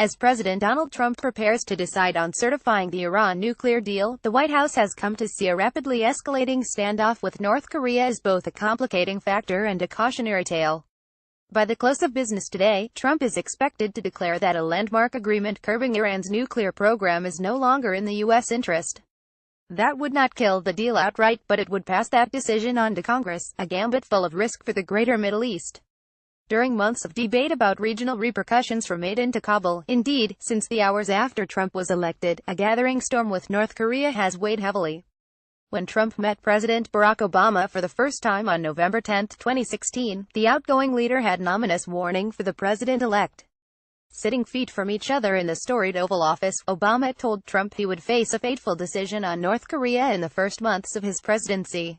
As President Donald Trump prepares to decide on certifying the Iran nuclear deal, the White House has come to see a rapidly escalating standoff with North Korea as both a complicating factor and a cautionary tale. By the close of business today, Trump is expected to declare that a landmark agreement curbing Iran's nuclear program is no longer in the U.S. interest. That would not kill the deal outright, but it would pass that decision on to Congress, a gambit full of risk for the greater Middle East. During months of debate about regional repercussions from Aden to Kabul, indeed, since the hours after Trump was elected, a gathering storm with North Korea has weighed heavily. When Trump met President Barack Obama for the first time on November 10, 2016, the outgoing leader had an ominous warning for the president-elect. Sitting feet from each other in the storied Oval Office, Obama told Trump he would face a fateful decision on North Korea in the first months of his presidency.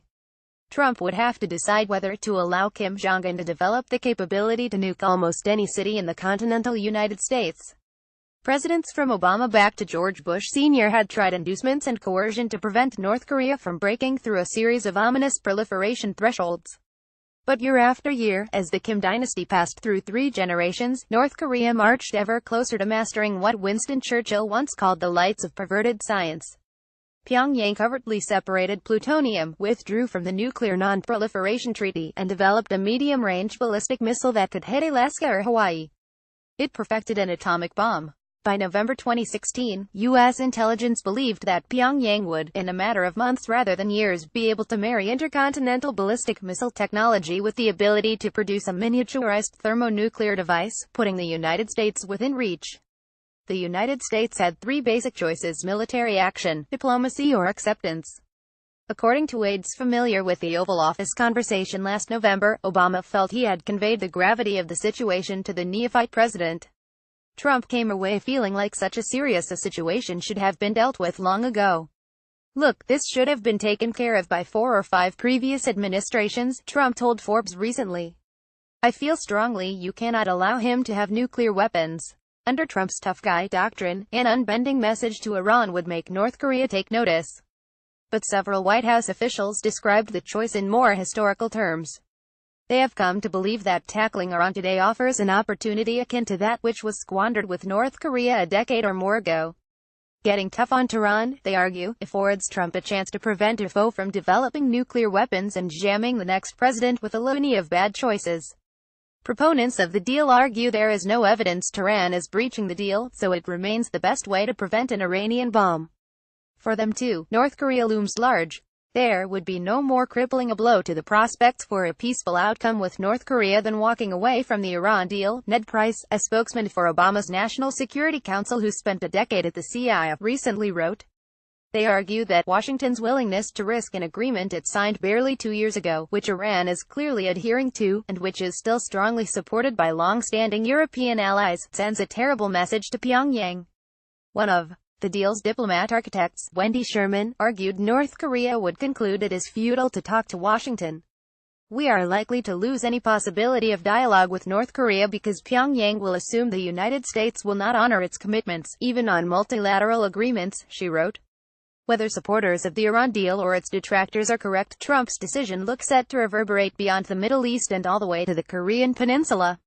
Trump would have to decide whether to allow Kim Jong-un to develop the capability to nuke almost any city in the continental United States. Presidents from Obama back to George Bush Sr. had tried inducements and coercion to prevent North Korea from breaking through a series of ominous proliferation thresholds. But year after year, as the Kim dynasty passed through 3 generations, North Korea marched ever closer to mastering what Winston Churchill once called the lights of perverted science. Pyongyang covertly separated plutonium, withdrew from the Nuclear Non-Proliferation Treaty, and developed a medium-range ballistic missile that could hit Alaska or Hawaii. It perfected an atomic bomb. By November 2016, U.S. intelligence believed that Pyongyang would, in a matter of months rather than years, be able to marry intercontinental ballistic missile technology with the ability to produce a miniaturized thermonuclear device, putting the United States within reach. The United States had 3 basic choices: military action, diplomacy, or acceptance. According to aides familiar with the Oval Office conversation last November, Obama felt he had conveyed the gravity of the situation to the neophyte president. Trump came away feeling like such a serious situation should have been dealt with long ago. "Look, this should have been taken care of by 4 or 5 previous administrations," Trump told Forbes recently. "I feel strongly you cannot allow him to have nuclear weapons." Under Trump's tough guy doctrine, an unbending message to Iran would make North Korea take notice. But several White House officials described the choice in more historical terms. They have come to believe that tackling Iran today offers an opportunity akin to that which was squandered with North Korea a decade or more ago. Getting tough on Tehran, they argue, affords Trump a chance to prevent a foe from developing nuclear weapons and jamming the next president with a litany of bad choices. Proponents of the deal argue there is no evidence Tehran is breaching the deal, so it remains the best way to prevent an Iranian bomb. For them too, North Korea looms large. There would be no more crippling a blow to the prospects for a peaceful outcome with North Korea than walking away from the Iran deal, Ned Price, a spokesman for Obama's National Security Council who spent a decade at the CIA, recently wrote. They argue that Washington's willingness to risk an agreement it signed barely 2 years ago, which Iran is clearly adhering to, and which is still strongly supported by long-standing European allies, sends a terrible message to Pyongyang. One of the deal's diplomat architects, Wendy Sherman, argued North Korea would conclude it is futile to talk to Washington. "We are likely to lose any possibility of dialogue with North Korea because Pyongyang will assume the United States will not honor its commitments, even on multilateral agreements," she wrote. Whether supporters of the Iran deal or its detractors are correct, Trump's decision looks set to reverberate beyond the Middle East and all the way to the Korean Peninsula.